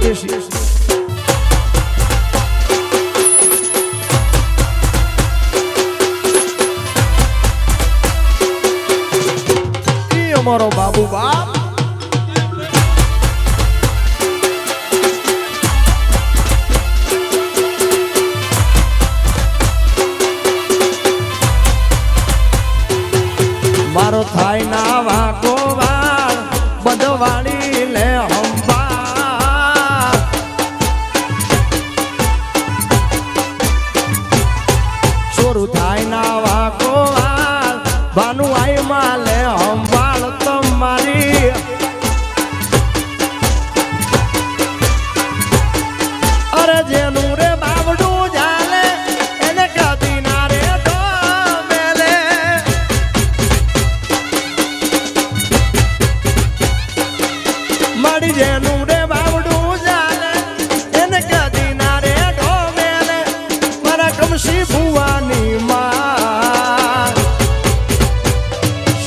પરદેશી અમારો બાબુ બાપ મારો થાય ના વાકો વાળ બધવાળી લે હંબા છોરું થાય ના વાકો વાળ ભાનુ આઈ માં લે હંબાળ તમારી અરે જેનું રે બાવડું જાલે એને કદી ના રે મેલે મારી જેનું રે બાવડું જાલે એને કદી ના રે મેલે મારા કમસી ભુવાની માં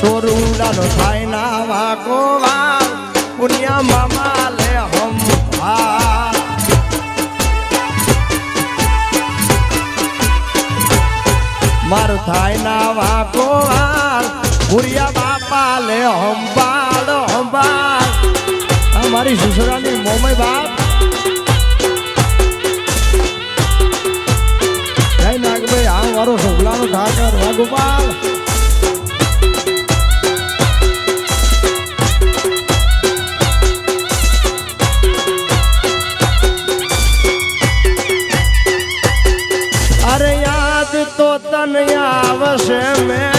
સોરુડાનો થાય ના વાકો વા પુનિયા મામા લે હમ મારું થાય ના વાકો વાર ભુરિયા બાપા લે હંબાળ હંબાળ મારી સુસરાની મોમય બાપ જય નાગભાઈ આ મારો સોગલાનો ઠાકર વાગોપાલ અરે યાદ તો તને આવશે મેં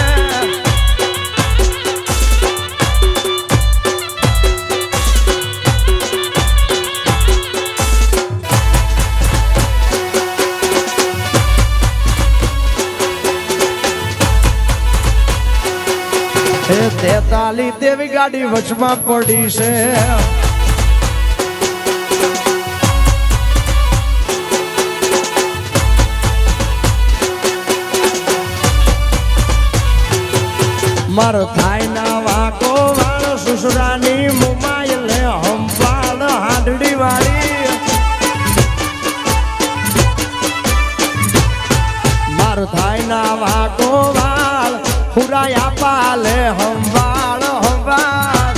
એ 43 દેવી ગાડી વચમાં પડી છે મારો થાય ના વાકો વાળો સુસરાની મુમાય લે હંપાળ હાંડડી વાળી મારો થાય ના વાકો વાળ હુરાયા પાલે હંવાળ હંવાળ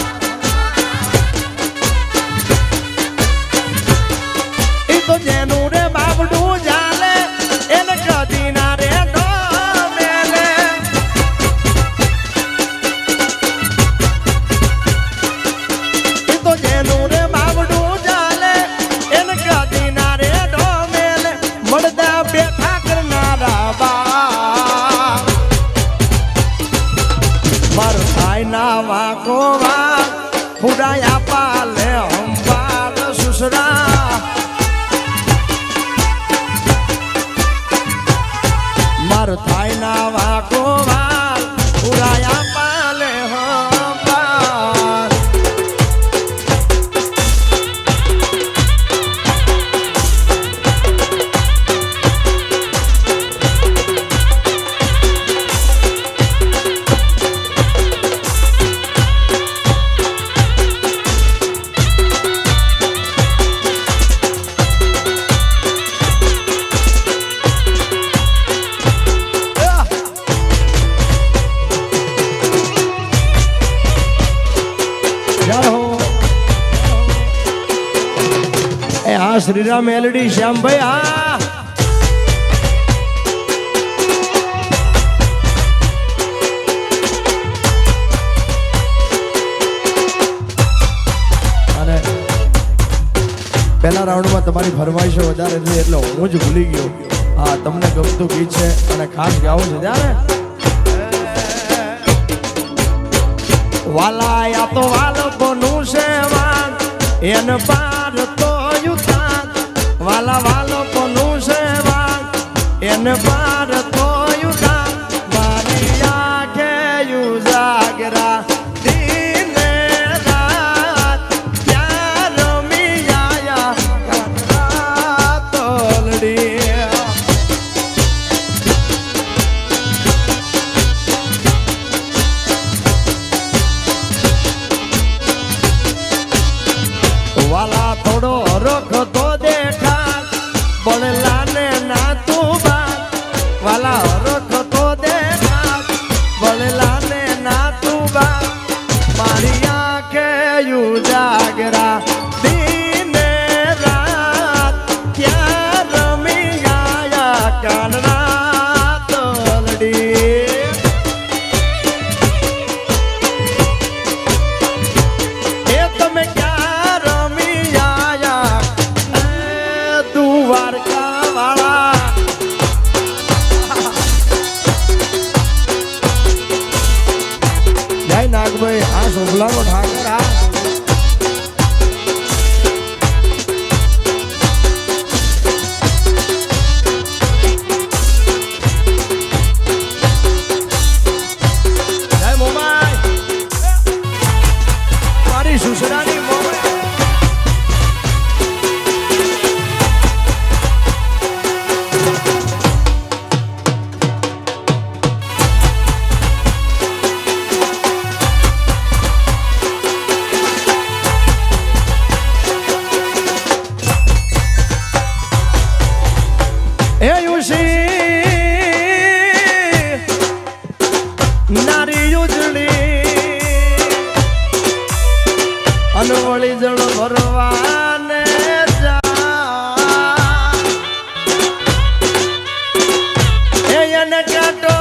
એ તો જેનું રે બાબડું જાલે એને કદી ના રે ના વાકો વા ફુડાયા પાલે હંબાળ સુસરા માર થાય ના વાકો વા ફુડાયા પાલે હંબાળ શ્રીરામ એલડી શ્યામભાઈ હા અને પહેલા રાઉન્ડમાં તમારી ફરમાઈશો વધારે થઈ એટલે હું જ ભૂલી ગયો હા તમને ગમતું ગીત છે અને ખાસ ગાવું છે ત્યારે વાલા યા તો વાલો કોનું છે વાન એન પાર તો વાલા વાલો કોનું છે વાન એને પાર તો યુદા મારી આંખે યુજાગરા દિને રાત પ્યાર મિયાયા કરા તોલડી વાલા થોડો ભલો રખતો દેખા બળલા ને ના તું બા વાલા રખતો દેખા બળલા ને ના તું બા મારી આંખે યુ જાગરા દિને રાત ક્યાં રમી આયા કાનના તલડી એ તમે ક્યાં રમી આયા દ્વારકા વાળા જય નાગભાઈ આ શોભલાનો ઠાકર આ જય મોમાઈ મારી સુસરાની મોમાઈ એ યુસી નારી ઉજળી અનવળી જળ ભરવાને જા એને કાટો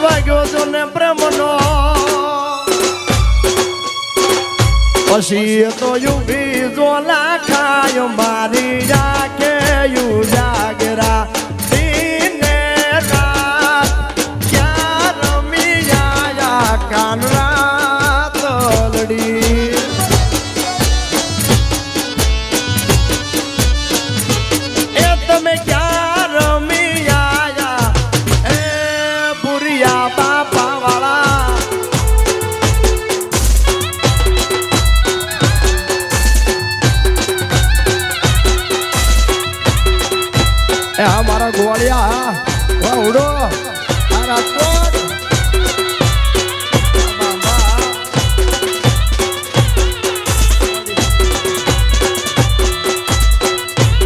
વાગ્યો જો ને પ્રેમનો પછી તો યુવી જોલા ખાયો મારી જાકે યુ જાગરા દિને રાત ક્યાં રમી આયા કાનરા તલડી એ તમે ક્યાં રમી આયા એ પુરિયા બાપા વાળા એ હા મારા ગોવાળિયા વાહ ઉડો આ રાજકોટ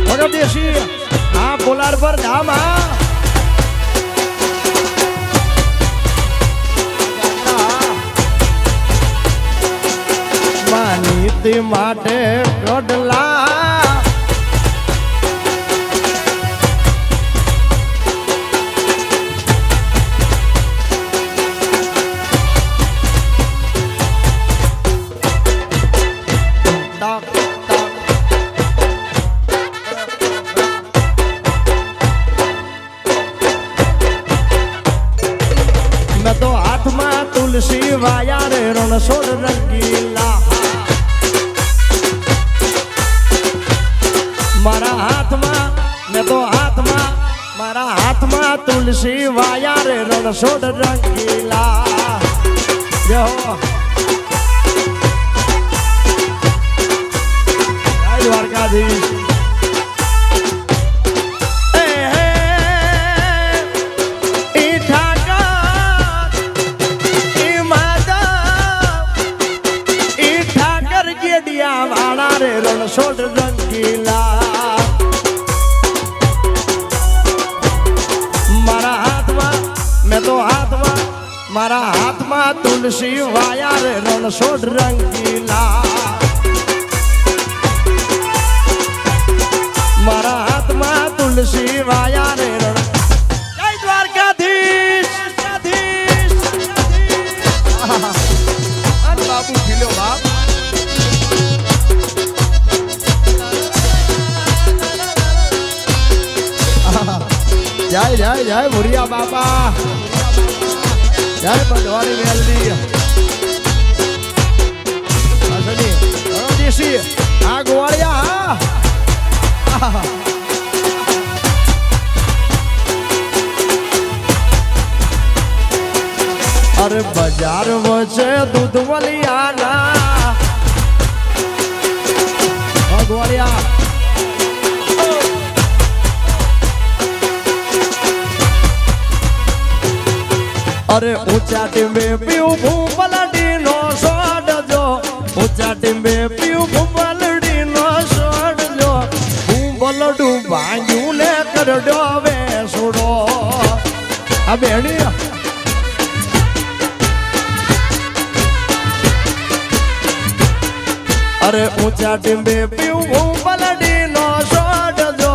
વગર દેશી હા પોલાર પર ધામ હા માનીતી માટે કડલા मैं तो हाथ में तुलसी वाया रे रणछोड़ रंगीला मारा हाथમાં मैं तो हाथમાં मारा हाथમાં तुलसी वाया रे रणछोड़ रंगीला जो जय द्वारकाधीश रे रणछोड़ रंगीला मारा हाथમાં मैं तो हाथમાં मारा हाथમાં तुलसी वाया रे रणछोड़ रंगीला मारा हाथમાં तुलसी वाया रे रण जय द्वारकाधीश अरे बाबू खिलो बाप जय जय जय भुरिया बापा जय बंधवारी मेलदी देशी आ गोवाड़िया अरे बाजार वचे दूध वलियाना गोवाड़िया अरे ऊंचा टिम्बे पीऊ भू पलटी કરડો વેસુડો આ બેડી અરે ઊંચા ટીંબે પીવું પલડી નો છોડજો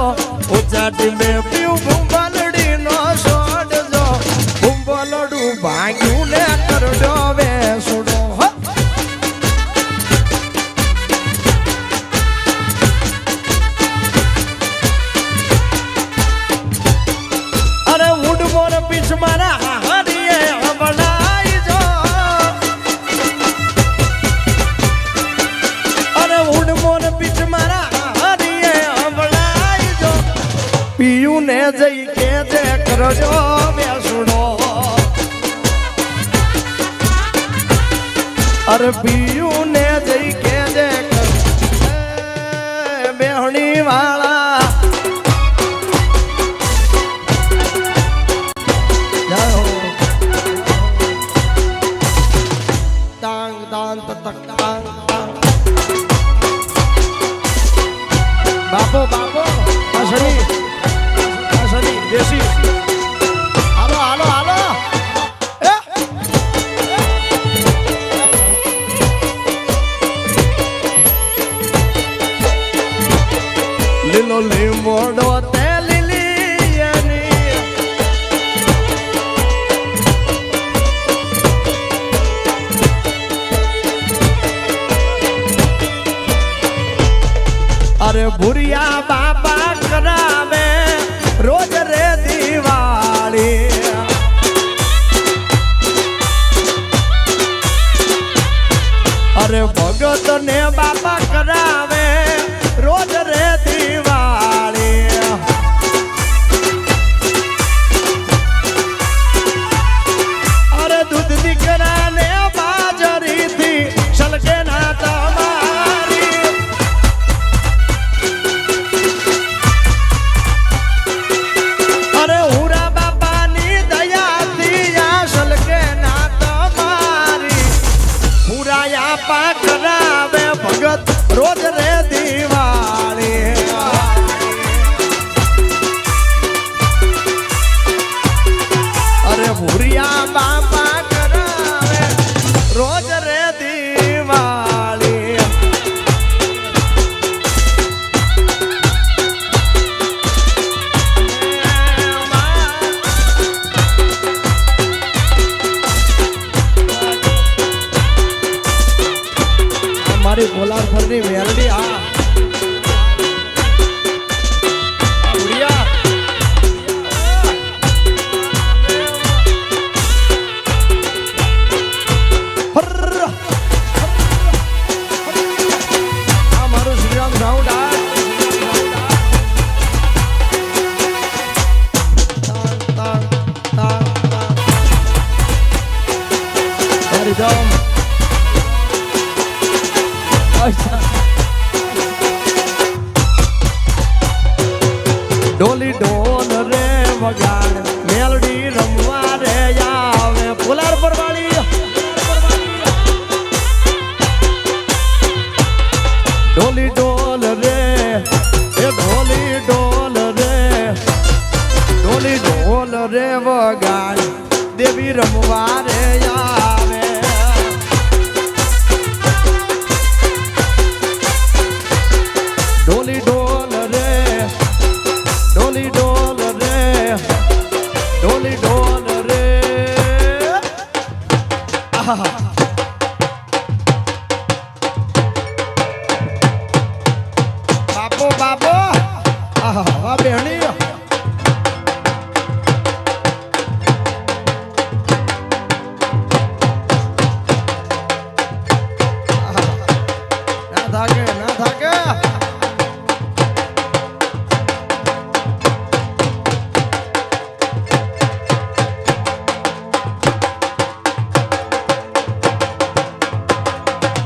ઊંચા ટીંબે પીવું પલડી નો છોડજો ભૂંબલડું ભાગ્યું ને કરડો વેસુડો મારા હરિયે બનાઈ જો અરે ઉડ મોર પીછ મારા હરિયે બનાઈ જો પીયું ને જઈ કે જે કરજો બેસુડો અરે પીયું ને જઈ કે જે બેહણી વાળા બાપો બાપો આસની દેશી હાલો હાલો હાલો લીલો લીંબોડો તે લીલી એની અરે ભુરિયા બાપા કરાવે રોજ રે દિવાળી અરે ભગત ને બાપા કરાવે રોજ રે દિવાળી અરે દૂધ દીકરા ને બાજરી થી છલકે ના તમારી અરે હુરા બાપા ની દયાથી આ છલકે ના તમારી હુરાયા પા કરાવે ભગત રોજ રે દિવાળી અરે ભુરિયા બાપા કરાવે રોજ રે દિવાળી મારી બોલાર ફરની મેલડી આ ભુરિયા આ મારું શ્રીરામ સાઉન્ડ ડોલી ડોલ રે વગાડ મેલડી રમવા રે આવે પુલાર પરવાળી ડોલી ડોલ રે એ ડોલી ડોલ રે ડોલી ડોલ રે વગાડ દેવી રમવા રે આવે ડોલી ડોલ રે ડોલી ડોલ રે ડોલી ડોલ રે બાપો બાપો આહા બેહણી ના થાકે ના થાકે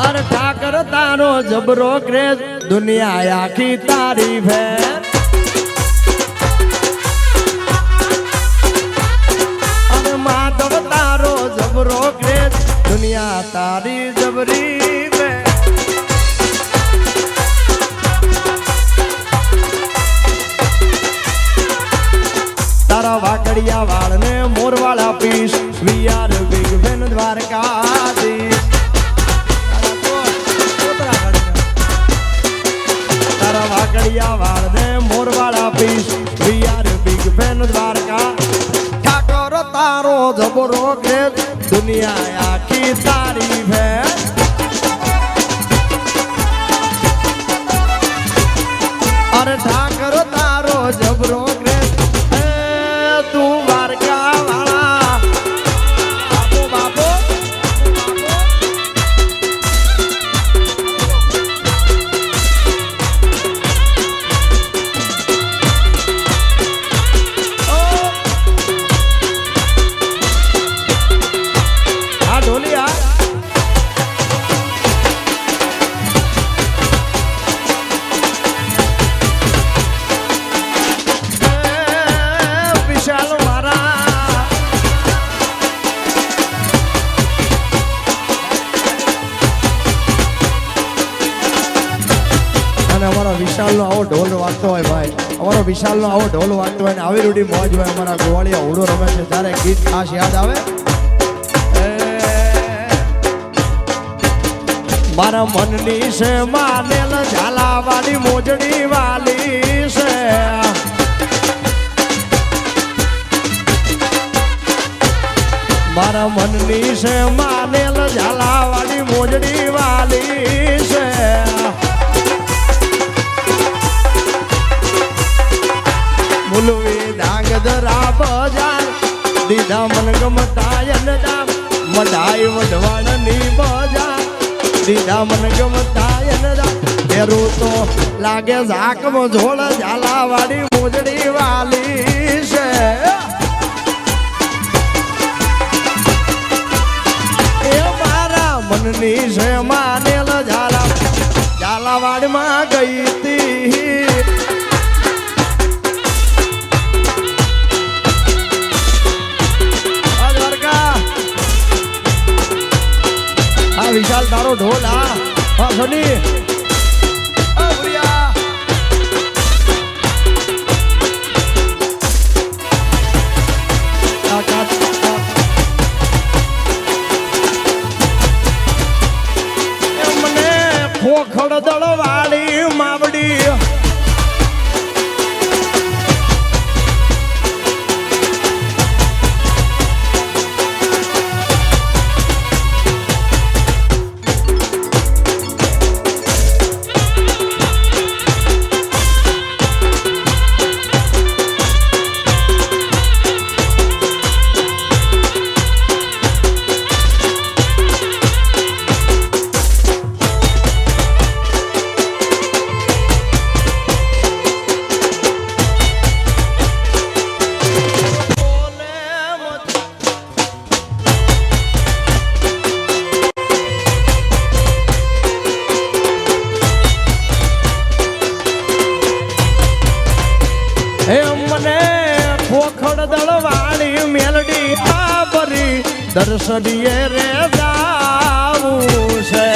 અરે ઠાકર તારો જબરો ક્રેઝ દુનિયા આખી તારી ભેર અને માધવ તારો જબરો ક્રેઝ દુનિયા તારી જબરી ભેર વાગડિયા વાળ ને મોરવાળા piece we are big fan Dwarkadhish તારા વાગડિયા વાળ ને મોરવાળા piece we are big fan Dwarka Thakor તારો જબરો ગ્રેટ દુનિયા આખી તારી ભેન અરે ઠાકર તારો જબરો ગ્રેટ તું દ્વારકા વાળા બાપો આ ઢોલિયા વિશાલ નો આવો ઢોલ વાગતો હોય ભાઈ અમારો વિશાલ નો આવો ઢોલ વાગતો હોય ને આવી રૂડી મોજ હોય અમારા ગોવાળિયા ઉડો રમે છે ત્યારે ગીત ખાસ યાદ આવે મારા મનની છે માનેલ ઝાલાવાળી મોજડી વાલી છે મારા મનની છે માનેલ ઝાલાવાળી મોજડી વાલી છે મુલવી ધાંગધરા બજાર દીધા મન ગમતાયન દામ મઢાઈ વઢવાણની બજાર દીધા મન ગમતાયન દામ ફેરું તો લાગે ઝાકમાં ઝોળ ઝાલાવાળી મોજડી વાલી છે એ મારા મનની છે માનેલ ઝાલાવાડમાં ગઈ હતી વિશાલ તારો ઢોલ હા સની મને ખોખડ દળવાળી માવડી દર્શનીએ રે જાવું છે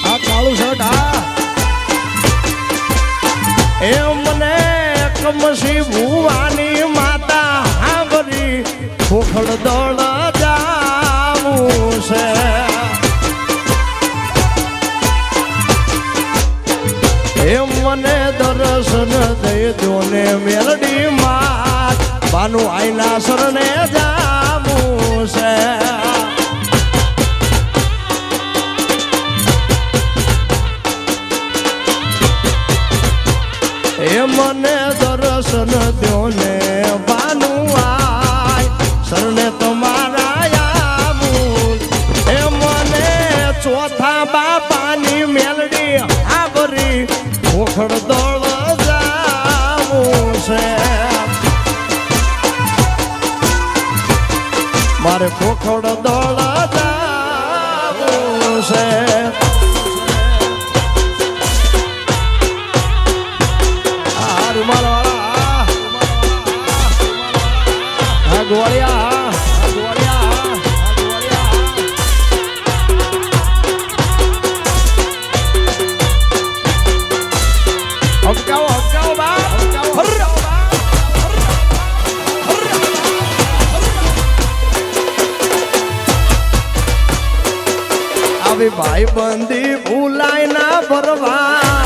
આ કાળું શર્ટ એ મને કમસી ભુવાની માતા હાંભરી ખોખડ દળ જાવું છે એ મને દર્શન દઈ દો ને મેલડી માં બાનું આઈના શરણે જાવું છે એ મને દર્શન દો ને બાનું આય શરણે તમારા આવું એ મને ચોથા બાપાની મેલડી હાબરી ખોખડ દળ જાવું છે મારે ખોખડ દળ જાવું છે આવી ભાઈ બંધી ભૂલાય ના ભરવા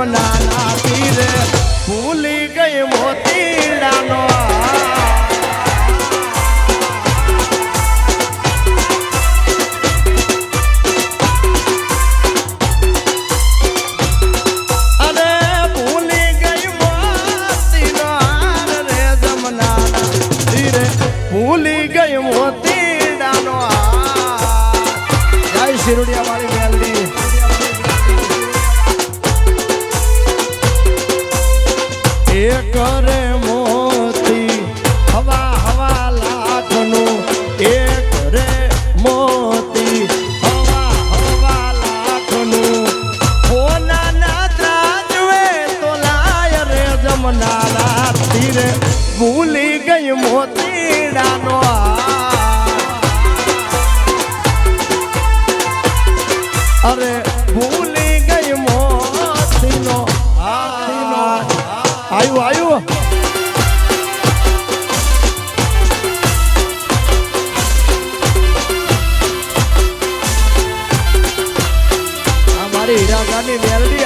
નાના તીરે ભૂલી ગઈ મોતીડાનો અરે ભૂલી ગઈ મોતીનો હાર રે જમનાના તીરે ભૂલી ગઈ મોતીડાનો જય શિરોડિયા વાળી મેલડી કરે મોતી હવા હવા લાખનું એક રે મોતી હવા હવા લાખનું હોના ના ત્રાજવે તો લાય રે જમનારા તીરે ભૂલી ગઈ મોતીડાનો અરે ભૂલી ગઈ મોતીનો આયુ આયુ અમારી હીરાગાની મેલડી